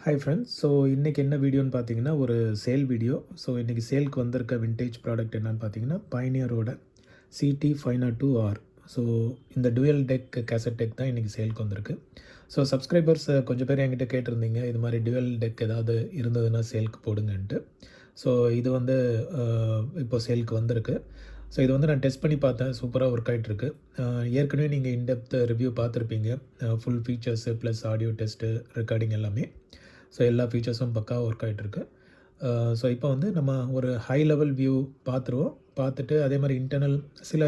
Hi friends. So இன்றைக்கி என்ன வீடியோன்னு பார்த்தீங்கன்னா ஒரு சேல் வீடியோ. ஸோ இன்றைக்கி சேலுக்கு வந்திருக்க விண்டேஜ் ப்ராடக்ட் என்னென்னு பார்த்தீங்கன்னா பைனியரோட CT502R. ஸோ இந்த டுவெல் டெக் கேசட் டெக் தான் இன்றைக்கி சேலுக்கு வந்திருக்கு. ஸோ சப்ஸ்கிரைபர்ஸ் கொஞ்சம் பேர் என்கிட்ட கேட்டிருந்தீங்க இது மாதிரி டுவெல் டெக் ஏதாவது இருந்ததுன்னா சேலுக்கு போடுங்கன்ட்டு. ஸோ இது வந்து இப்போ சேலுக்கு வந்திருக்கு. ஸோ இது வந்து நான் டெஸ்ட் பண்ணி பார்த்தேன், சூப்பராக ஒர்க் ஆகிட்டுருக்கு. ஏற்கனவே நீங்கள் இன்டெப்த் ரிவ்யூ பார்த்துருப்பீங்க, full features plus audio test recording எல்லாமே. ஸோ எல்லா ஃபீச்சர்ஸும் பக்காவாக ஒர்க் ஆகிட்டுருக்கு. ஸோ இப்போ வந்து நம்ம ஒரு ஹை லெவல் வியூ பார்த்துருவோம். பார்த்துட்டு அதே மாதிரி இன்டர்னல் சில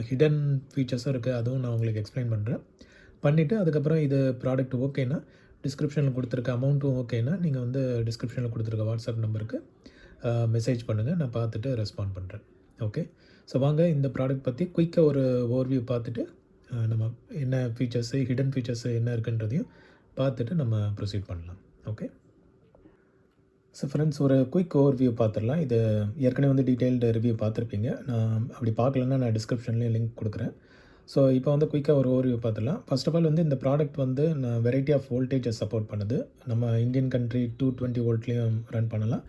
ஹிடன் ஃபீச்சர்ஸும் இருக்குது, அதுவும் நான் உங்களுக்கு எக்ஸ்பிளைன் பண்ணுறேன். பண்ணிவிட்டு அதுக்கப்புறம் இது ப்ராடக்ட் ஓகேனா டிஸ்கிரிப்ஷனில் கொடுத்துருக்க அமௌண்ட்டும் ஓகேனா நீங்கள் வந்து டிஸ்கிரிப்ஷனில் கொடுத்துருக்க வாட்ஸ்அப் நம்பருக்கு மெசேஜ் பண்ணுங்கள், நான் பார்த்துட்டு ரெஸ்பாண்ட் பண்ணுறேன். ஓகே, ஸோ வாங்க இந்த ப்ராடக்ட் பற்றி குயிக்காக ஒரு ஓவர்வியூ பார்த்துட்டு நம்ம என்ன ஃபீச்சர்ஸு ஹிடன் ஃபீச்சர்ஸு என்ன இருக்குன்றதையும் பார்த்துட்டு நம்ம ப்ரொசீட் பண்ணலாம். ஓகே, ஸோ ஃப்ரெண்ட்ஸ் ஒரு குயிக் ஓவர்வியூ பார்த்துடலாம். இது ஏற்கனவே வந்து டீட்டெயில்டு ரிவ்யூ பார்த்துருப்பீங்க. நான் அப்படி பார்க்கலன்னா நான் டிஸ்கிரிப்ஷன்லேயும் லிங்க் கொடுக்குறேன். ஸோ இப்போ வந்து குயிக்காக ஒரு ஓவர்வியூ பார்த்துடலாம். ஃபர்ஸ்ட் ஆஃப் ஆல் வந்து இந்த ப்ராடக்ட் வந்து நான் வெரைட்டி ஆஃப் வோல்டேஜை சப்போர்ட் பண்ணுது. நம்ம இந்தியன் கண்ட்ரி 220 வோல்ட்லேயும் ரன் பண்ணலாம்,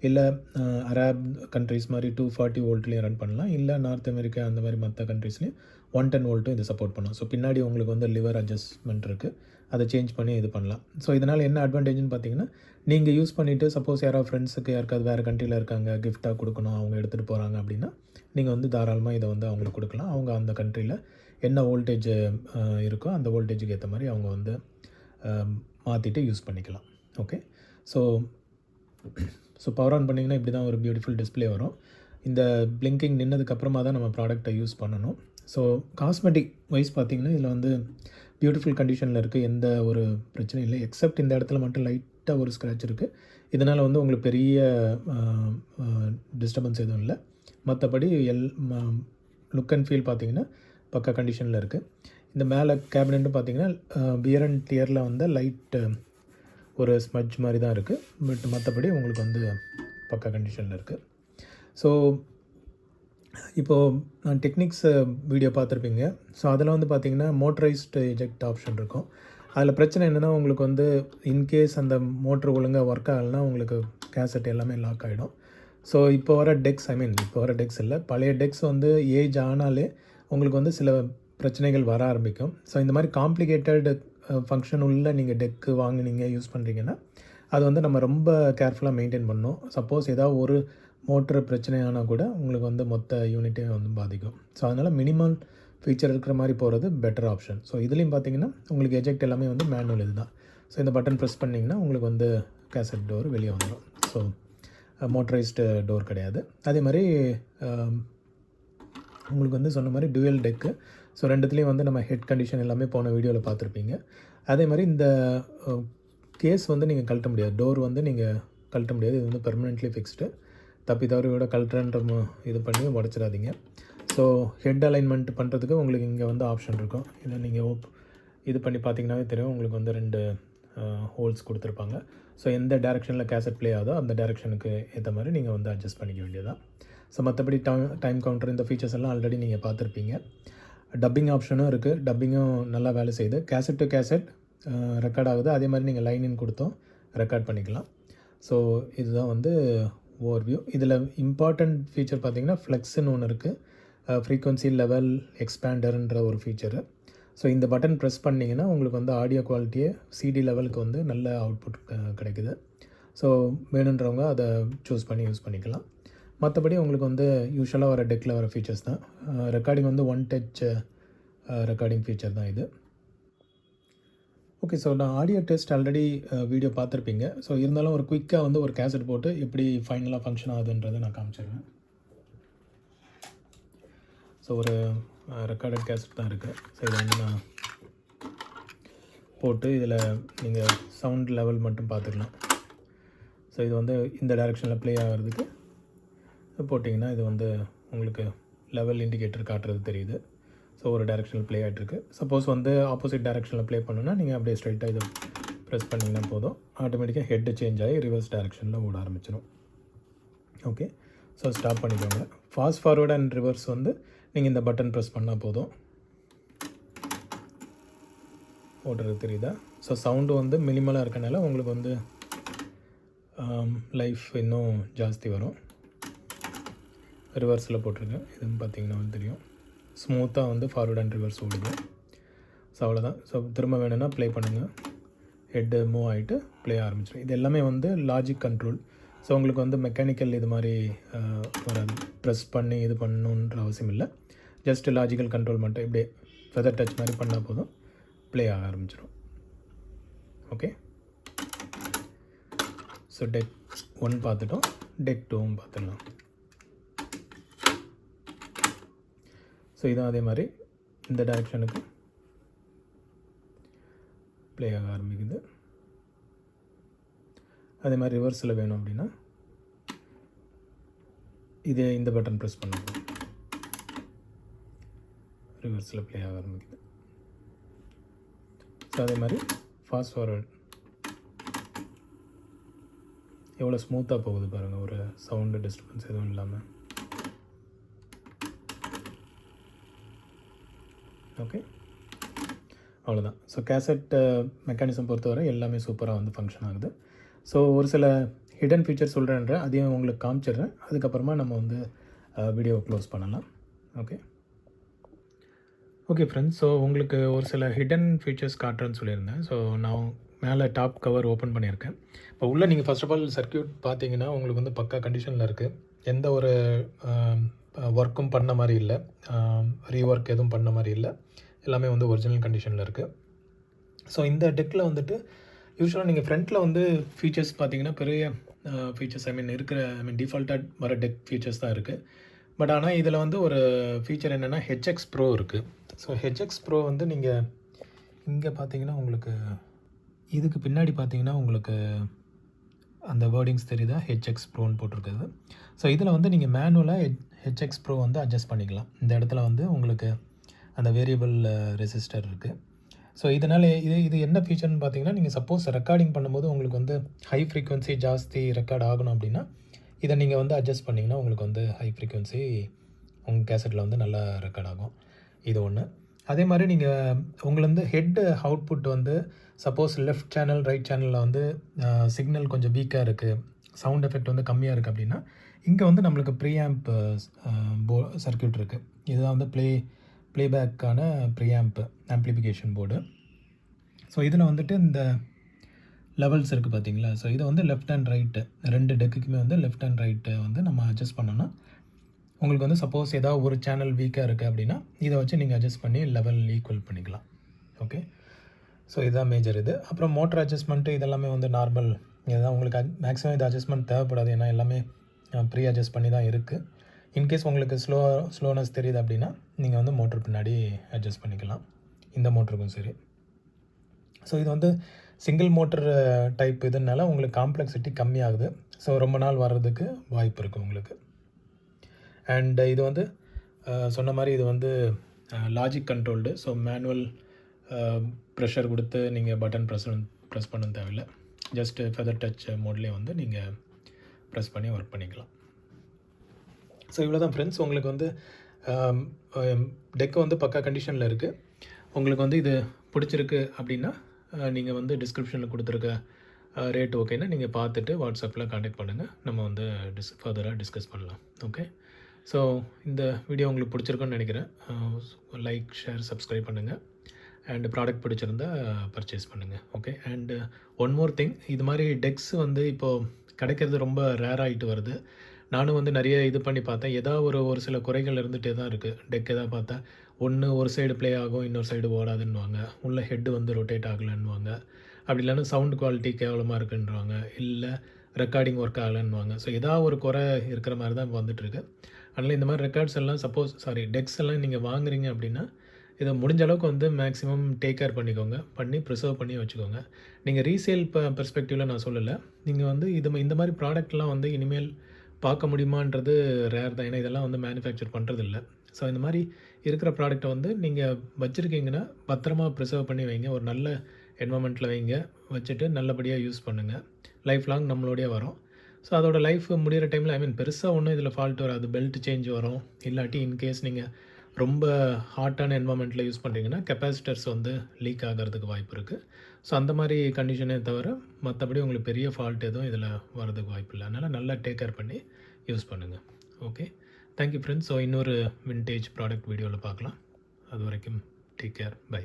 இல்லை அரேப் கண்ட்ரிஸ் மாதிரி 240 வோல்ட்லேயும் ரன் பண்ணலாம், இல்லை நார்த் அமெரிக்கா அந்த மாதிரி மற்ற கண்ட்ரீஸ்லேயும் 110 வோல்ட்டும் இது சப்போர்ட் பண்ணலாம். ஸோ பின்னாடி உங்களுக்கு வந்து லிவர் அட்ஜஸ்ட்மெண்ட் இருக்குது, அதை சேஞ்ச் பண்ணி இது பண்ணலாம். ஸோ இதனால் என்ன அட்வான்டேஜ்னு பார்த்தீங்கன்னா, நீங்கள் யூஸ் பண்ணிவிட்டு சப்போஸ் யாராவது ஃப்ரெண்ட்ஸுக்கு யாருக்காவது வேறு கண்ட்ரியில் இருக்காங்க, கிஃப்ட்டாக கொடுக்கணும், அவங்க எடுத்துகிட்டு போகிறாங்க அப்படின்னா நீங்கள் வந்து தாராளமாக இதை வந்து அவங்களுக்கு கொடுக்கலாம். அவங்க அந்த கண்ட்ரியில் என்ன வோல்டேஜ் இருக்கோ அந்த வோல்டேஜுக்கு ஏற்ற மாதிரி அவங்க வந்து மாற்றிட்டு யூஸ் பண்ணிக்கலாம். ஓகே, ஸோ பவர் ஆன் பண்ணிங்கன்னா இப்படி தான் ஒரு பியூட்டிஃபுல் டிஸ்பிளே வரும். இந்த பிளிங்கிங் நின்னதுக்கப்புறமா தான் நம்ம ப்ராடக்டை யூஸ் பண்ணணும். ஸோ காஸ்மெட்டிக் வைஸ் பார்த்திங்கன்னா இதில் வந்து பியூட்டிஃபுல் கண்டிஷனில் இருக்குது, எந்த ஒரு பிரச்சனையும் இல்லை. எக்ஸப்ட் இந்த இடத்துல மட்டும் லைட்டாக ஒரு ஸ்க்ராட்ச் இருக்குது. இதனால் வந்து உங்களுக்கு பெரிய டிஸ்டர்பன்ஸ் எதுவும் இல்லை. மற்றபடி லுக் அண்ட் ஃபீல் பார்த்திங்கன்னா பக்கா கண்டிஷனில் இருக்குது. இந்த மேலே கேபினெட்டும் பார்த்திங்கன்னா வியர் அண்ட் டியரில் வந்து லைட் ஒரு ஸ்மட்ச் மாதிரி தான் இருக்குது. பட் மற்றபடி உங்களுக்கு வந்து பக்கா கண்டிஷனில் இருக்குது. ஸோ இப்போது நான் டெக்னிக்ஸ் வீடியோ பார்த்துருப்பீங்க. ஸோ அதில் வந்து பார்த்திங்கன்னா மோட்டரைஸ்டு எஜெக்ட் ஆப்ஷன் இருக்கும். அதில் பிரச்சனை என்னென்னா உங்களுக்கு வந்து இன்கேஸ் அந்த மோட்ரு ஒழுங்காக ஒர்க் ஆகலைன்னா உங்களுக்கு கேசட் எல்லாமே லாக் ஆகிடும். ஸோ இப்போ வர டெக்ஸ் இல்லை, பழைய டெக்ஸ் வந்து ஏஜ் ஆனாலே உங்களுக்கு வந்து சில பிரச்சனைகள் வர ஆரம்பிக்கும். ஸோ இந்த மாதிரி காம்ப்ளிகேட்டட் ஃபங்க்ஷன் உள்ள நீங்கள் டெக்கு வாங்கினீங்க யூஸ் பண்ணுறீங்கன்னா அது வந்து நம்ம ரொம்ப கேர்ஃபுல்லாக மெயின்டைன் பண்ணணும். சப்போஸ் ஏதாவது ஒரு மோட்ரு பிரச்சனையானால் கூட உங்களுக்கு வந்து மொத்த யூனிட்டே வந்து பாதிக்கும். ஸோ அதனால் மினிமம் ஃபீச்சர் இருக்கிற மாதிரி போகிறது பெட்டர் ஆப்ஷன். ஸோ இதுலேயும் பார்த்தீங்கன்னா உங்களுக்கு எஜெக்ட் எல்லாமே வந்து மேனுவல் இது தான். ஸோ இந்த பட்டன் ப்ரெஸ் பண்ணிங்கன்னா உங்களுக்கு வந்து கேசட் டோர் வெளியே வந்துடும். ஸோ மோட்டரைஸ்டு டோர் கிடையாது. அதே மாதிரி உங்களுக்கு வந்து சொன்ன மாதிரி டுவெல் டெக்கு. ஸோ ரெண்டுத்துலேயும் வந்து நம்ம ஹெட் கண்டிஷன் எல்லாமே போன வீடியோவில் பார்த்துருப்பீங்க. அதே மாதிரி இந்த கேஸ் வந்து நீங்கள் கழட்ட முடியாது, டோர் வந்து நீங்கள் கழட்ட முடியாது. இது வந்து பெர்மனெண்ட்லி ஃபிக்ஸ்டு. தப்பி தவறியோட கழட்டுறன்ற இது பண்ணி உடச்சிடாதீங்க. ஸோ ஹெட் அலைன்மெண்ட் பண்ணுறதுக்கு உங்களுக்கு இங்கே வந்து ஆப்ஷன் இருக்கும். இல்லை நீங்கள் இது பண்ணி பார்த்தீங்கன்னாவே தெரியும், உங்களுக்கு வந்து 2 ஹோல்ஸ் கொடுத்துருப்பாங்க. ஸோ எந்த டேரெக்ஷனில் கேசட் ப்ளே ஆகுதோ அந்த டேரெக்ஷனுக்கு ஏற்ற மாதிரி நீங்கள் வந்து அட்ஜஸ்ட் பண்ணிக்க வேண்டியதான். ஸோ மற்றபடி டைம் கவுண்டர் இந்த ஃபீச்சர்ஸ் எல்லாம் ஆல்ரெடி நீங்கள் பார்த்துருப்பீங்க. டப்பிங் ஆப்ஷனும் இருக்குது, டப்பிங்கும் நல்லா வேலை செய்யுது. கேசட் டு கேசட் ரெக்கார்ட் ஆகுது. அதே மாதிரி நீங்கள் லைன் கொடுத்தோம் ரெக்கார்ட் பண்ணிக்கலாம். ஸோ இதுதான் வந்து ஓவர்வியூ. இதில் இம்பார்ட்டண்ட் ஃபீச்சர் பார்த்திங்கன்னா ஃப்ளெக்ஸ்ன்னு ஒன்று இருக்குது, ஃப்ரீக்வன்சி லெவல் எக்ஸ்பேண்டர்ன்ற ஒரு ஃபீச்சரு. ஸோ இந்த பட்டன் ப்ரெஸ் பண்ணிங்கன்னா உங்களுக்கு வந்து ஆடியோ குவாலிட்டியே CD லெவலுக்கு வந்து நல்ல அவுட்புட் கிடைக்குது. ஸோ வேணுன்றவங்க அதை சூஸ் பண்ணி யூஸ் பண்ணிக்கலாம். மற்றபடி உங்களுக்கு வந்து யூஸ்வலாக வர டெக்கில் வர ஃபீச்சர்ஸ் தான். ரெக்கார்டிங் வந்து 1 டச் ரெக்கார்டிங் ஃபீச்சர் தான் இது. ஓகே, ஸோ நான் ஆடியோ டெஸ்ட் ஆல்ரெடி வீடியோ பார்த்துருப்பீங்க. ஸோ இருந்தாலும் ஒரு குயிக்காக வந்து ஒரு கேசட் போட்டு எப்படி ஃபைனலாக ஃபங்க்ஷன் ஆகுதுன்றதை நான் காமிச்சிடுவேன். ஸோ ஒரு ரெக்கார்டட் கேசட் தான் இருக்குது. ஸோ இதை வந்து நான் போட்டு இதில் நீங்கள் சவுண்ட் லெவல் மட்டும் பார்த்துக்கலாம். ஸோ இது வந்து இந்த டைரெக்ஷனில் ப்ளே ஆகிறதுக்கு போட்டிங்கன்னா இது வந்து உங்களுக்கு லெவல் இண்டிகேட்டர் காட்டுறது தெரியுது. ஸோ ஒரு டைரெக்ஷனில் ப்ளே ஆகிட்டுருக்கு. சப்போஸ் வந்து ஆப்போசிட் டைரெக்ஷனில் ப்ளே பண்ணுன்னா நீங்கள் அப்படியே ஸ்ட்ரைட்டாக இதை ப்ரெஸ் பண்ணிங்கன்னா போதும், ஆட்டோமேட்டிக்காக ஹெட்டு சேஞ்ச் ஆகி ரிவர்ஸ் டைரெக்ஷனில் ஓட ஆரம்பிச்சிடும். ஓகே, ஸோ ஸ்டாப் பண்ணிக்கோங்க. ஃபாஸ்ட் ஃபார்வர்ட் அண்ட் ரிவர்ஸ் வந்து நீங்கள் இந்த பட்டன் ப்ரெஸ் பண்ணால் போதும். ஓடுறது தெரியுதா? ஸோ சவுண்டு வந்து மினிமலாக இருக்கனால உங்களுக்கு வந்து லைஃப் இன்னும் ஜாஸ்தி வரும். ரிவர்ஸில் போட்டிருக்கேன். இதுன்னு பார்த்தீங்கன்னா தெரியும், ஸ்மூத்தாக வந்து ஃபார்வர்ட் அண்ட் ரிவர்ஸ் ஓடுது. ஸோ அவ்வளோதான். ஸோ திரும்ப வேணும்னா ப்ளே பண்ணுங்கள், ஹெட்டு மூவ் ஆகிட்டு ப்ளே ஆரம்பிச்சிடும். இது எல்லாமே வந்து லாஜிக் கண்ட்ரோல். ஸோ உங்களுக்கு வந்து மெக்கானிக்கல் இது மாதிரி வராது, ப்ரெஸ் பண்ணி இது பண்ணணுன்ற அவசியம் இல்லை. ஜஸ்ட் லாஜிக்கல் கண்ட்ரோல் மட்டும் இப்படியே ஃபெதர் டச் மாதிரி பண்ணால் போதும், ப்ளே ஆக ஆரம்பிச்சிடும். ஓகே, ஸோ டெக் 1 பார்த்துட்டோம், டெக் 2வும் பார்த்துடலாம். ஸோ இதான் அதே மாதிரி இந்த டைரெக்ஷனுக்கு ப்ளே ஆக ஆரம்பிக்குது. அதே மாதிரி ரிவர்ஸில் வேணும் அப்படின்னா இதே இந்த பட்டன் ப்ரெஸ் பண்ணணும், ரிவர்ஸில் ப்ளே ஆக ஆரம்பிக்குது. ஸோ அதே மாதிரி ஃபாஸ்ட் ஃபார்வர்ட் எவ்வளோ ஸ்மூத்தாக போகுது பாருங்கள், ஒரு சவுண்டு டிஸ்டர்பன்ஸ் எதுவும் இல்லாமல். ஓகே, அவ்வளோதான். ஸோ கேசட் மெக்கானிசம் பொறுத்தவரை எல்லாமே சூப்பராக வந்து ஃபங்க்ஷன் ஆகுது. ஸோ ஒரு சில ஹிடன் ஃபீச்சர் சொல்கிறேன்ற அதையும் உங்களுக்கு காமிச்சிடுறேன், அதுக்கப்புறமா நம்ம வந்து வீடியோவை க்ளோஸ் பண்ணலாம். ஓகே ஃப்ரெண்ட்ஸ், ஸோ உங்களுக்கு ஒரு சில ஹிடன் ஃபீச்சர்ஸ் காட்டுறேன்னு சொல்லியிருந்தேன். ஸோ நான் மேலே டாப் கவர் ஓப்பன் பண்ணியிருக்கேன். இப்போ உள்ளே நீங்கள் ஃபர்ஸ்ட் ஆஃப் ஆல் சர்க்யூட் பார்த்தீங்கன்னா உங்களுக்கு வந்து பக்கா கண்டிஷனில் இருக்குது. எந்த ஒரு ஒர்க்கும் பண்ண மாதிரி இல்லை, ரீஒர்க் எதுவும் பண்ண மாதிரி இல்லை, எல்லாமே வந்து ஒரிஜினல் கண்டிஷனில் இருக்குது. ஸோ இந்த டெக்கில் வந்துட்டு யூஸ்வலாக நீங்கள் ஃப்ரண்ட்டில் வந்து ஃபீச்சர்ஸ் பார்த்தீங்கன்னா பெரிய ஃபீச்சர்ஸ் டிஃபால்ட்டாக வர டெக் ஃபீச்சர்ஸ் தான் இருக்குது. பட் ஆனால் இதில் வந்து ஒரு ஃபீச்சர் என்னென்னா HX Pro இருக்குது. ஸோ HX Pro வந்து நீங்கள் இங்கே பார்த்தீங்கன்னா உங்களுக்கு இதுக்கு பின்னாடி பார்த்தீங்கன்னா உங்களுக்கு அந்த வேர்டிங்ஸ் தெரியுதா, HX Proன்னு போட்டிருக்குது. ஸோ இதில் வந்து நீங்கள் மேனுவலாக HX Pro வந்து அட்ஜஸ்ட் பண்ணிக்கலாம். இந்த இடத்துல வந்து உங்களுக்கு அந்த வேரியபிள் ரெசிஸ்டர் இருக்குது. ஸோ இதனால் இது என்ன ஃபீச்சர்னு பார்த்தீங்கன்னா, நீங்கள் சப்போஸ் ரெக்கார்டிங் பண்ணும்போது உங்களுக்கு வந்து ஹை ஃப்ரீக்வன்சி ஜாஸ்தி ரெக்கார்ட் ஆகணும் அப்படின்னா இதை நீங்கள் வந்து அட்ஜஸ்ட் பண்ணிங்கன்னா உங்களுக்கு வந்து ஹை ஃப்ரீக்வன்சி உங்கள் கேசட்டில் வந்து நல்லா ரெக்கார்ட் ஆகும். இது ஒன்று. அதே மாதிரி நீங்கள் உங்களை வந்து ஹெட் அவுட்புட் வந்து சப்போஸ் லெஃப்ட் சேனல் ரைட் சேனலில் வந்து சிக்னல் கொஞ்சம் வீக்காக இருக்குது, சவுண்ட் எஃபெக்ட் வந்து கம்மியாக இருக்குது அப்படின்னா இங்கே வந்து நம்மளுக்கு ப்ரீஆம்ப் சர்க்யூட் இருக்குது. இதுதான் வந்து ப்ளேபேக்கான ப்ரீஆம்ப் ஆம்ப்ளிஃபிகேஷன் போர்டு. ஸோ இதில் வந்துட்டு இந்த லெவல்ஸ் இருக்குது பார்த்தீங்களா. ஸோ இதை வந்து லெஃப்ட் அண்ட் ரைட்டு 2 டெக்குக்குமே வந்து லெஃப்ட் அண்ட் ரைட்டு வந்து நம்ம அட்ஜஸ்ட் பண்ணோன்னா உங்களுக்கு வந்து சப்போஸ் ஏதாவது ஒரு சேனல் வீக்காக இருக்குது அப்படின்னா இதை வச்சு நீங்கள் அட்ஜஸ்ட் பண்ணி லெவல் ஈக்குவல் பண்ணிக்கலாம். ஓகே, ஸோ இதுதான் மேஜர் இது. அப்புறம் மோட்டர் அட்ஜஸ்ட்மெண்ட்டு இதெல்லாமே வந்து நார்மல். இதுதான் உங்களுக்கு மேக்ஸிமம் இது அட்ஜஸ்ட்மெண்ட் தேவைப்படாது, ஏன்னா எல்லாமே ப்ரீ அட்ஜஸ்ட் பண்ணி தான் இருக்குது. இன்கேஸ் உங்களுக்கு ஸ்லோனஸ் தெரியுது அப்படின்னா நீங்கள் வந்து மோட்டர் பின்னாடி அட்ஜஸ்ட் பண்ணிக்கலாம், இந்த மோட்டருக்கும் சரி. ஸோ இது வந்து சிங்கிள் மோட்டர் டைப் இதனால உங்களுக்கு காம்ப்ளெக்சிட்டி கம்மியாகுது. ஸோ ரொம்ப நாள் வர்றதுக்கு வாய்ப்பு இருக்குது உங்களுக்கு. அண்ட் இது வந்து சொன்ன மாதிரி இது வந்து logic controlled. So manual pressure கொடுத்து நீங்கள் பட்டன் ப்ரெஸ் பண்ண தேவையில்லை, ஜஸ்ட்டு ஃபெதர் டச் மோட்லேயே வந்து நீங்கள் ப்ரெஸ் பண்ணி ஒர்க் பண்ணிக்கலாம். ஸோ இவ்வளோ தான் ஃப்ரெண்ட்ஸ். உங்களுக்கு வந்து டெக்கு வந்து பக்கா கண்டிஷனில் இருக்குது. உங்களுக்கு வந்து இது பிடிச்சிருக்கு அப்படின்னா நீங்கள் வந்து டிஸ்கிரிப்ஷனில் கொடுத்துருக்க ரேட் ஓகேன்னா நீங்கள் பார்த்துட்டு வாட்ஸ்அப்பில் கான்டாக்ட் பண்ணுங்கள், நம்ம வந்து ஃபர்தராக டிஸ்கஸ் பண்ணலாம். ஓகே, ஸோ இந்த வீடியோ உங்களுக்கு பிடிச்சிருக்குன்னு நினைக்கிறேன். லைக், ஷேர், சப்ஸ்கிரைப் பண்ணுங்கள். அண்ட் ப்ராடக்ட் பிடிச்சிருந்தா பர்ச்சேஸ் பண்ணுங்கள். Okay, and one more thing, இது மாதிரி டெக்ஸ் வந்து இப்போது கிடைக்கிறது ரொம்ப ரேர் ஆகிட்டு வருது. நானும் வந்து நிறைய இது பண்ணி பார்த்தேன், ஏதாவது ஒரு சில குறைகள் இருந்துகிட்டே தான் இருக்குது. டெக் எதாவது பார்த்தா ஒன்று ஒரு சைடு ப்ளே ஆகும், இன்னொரு சைடு ஓடாதுன்னுவாங்க, உள்ள ஹெட்டு வந்து ரொட்டேட் ஆகலைன்னுவாங்க, அப்படி இல்லைன்னா சவுண்ட் குவாலிட்டி கேவலமாக இருக்குன்றாங்க, இல்லை ரெக்கார்டிங் ஒர்க் ஆகலைன்னுவாங்க. ஸோ ஏதாவது ஒரு குறை இருக்கிற மாதிரி தான் வந்துட்டுருக்கு. அதனால் இந்த மாதிரி ரெக்கார்ட்ஸ் எல்லாம் டெக்ஸ் எல்லாம் நீங்கள் வாங்குறீங்க அப்படின்னா இதை முடிஞ்ச அளவுக்கு வந்து மேக்ஸிமம் டேக் கேர் பண்ணிக்கோங்க, பண்ணி ப்ரிசர்வ் பண்ணி வச்சுக்கோங்க. நீங்கள் ரீசேல் பெர்ஸ்பெக்டிவில் நான் சொல்லலை, நீங்கள் வந்து இந்த மாதிரி ப்ராடக்ட்லாம் வந்து இனிமேல் பார்க்க முடியுமான்றது ரேர் தான், ஏன்னா இதெல்லாம் வந்து மேனுஃபேக்சர் பண்ணுறது இல்லை. ஸோ இந்த மாதிரி இருக்கிற ப்ராடக்ட்டை வந்து நீங்கள் வச்சுருக்கீங்கன்னா பத்திரமா ப்ரிசர்வ் பண்ணி வைங்க, ஒரு நல்ல என்வரன்மெண்ட்டில் வைங்க, வச்சுட்டு நல்லபடியாக யூஸ் பண்ணுங்கள். லைஃப் லாங் நம்மளோடய வரும். ஸோ அதோட லைஃப் முடிகிற டைமில் பெருசாக ஒன்றும் இதில் ஃபால்ட் வராது, பெல்ட் சேஞ்ச் வரும், இல்லாட்டி இன்கேஸ் நீங்கள் ரொம்ப ஹாட்டான என்வாயர்மெண்ட்டில் யூஸ் பண்ணுறீங்கன்னா கெப்பாசிட்டர்ஸ் வந்து லீக் ஆகிறதுக்கு வாய்ப்பு இருக்குது. ஸோ அந்த மாதிரி கண்டிஷனே தவிர மற்றபடி உங்களுக்கு பெரிய ஃபால்ட் எதுவும் இதில் வரதுக்கு வாய்ப்பு இல்லை. அதனால் நல்லா டேக் கேர் பண்ணி யூஸ் பண்ணுங்கள். Okay, thank you friends. ஸோ இன்னொரு வின்டேஜ் ப்ராடக்ட் வீடியோவில் பார்க்கலாம். அது வரைக்கும் டேக் கேர், பை.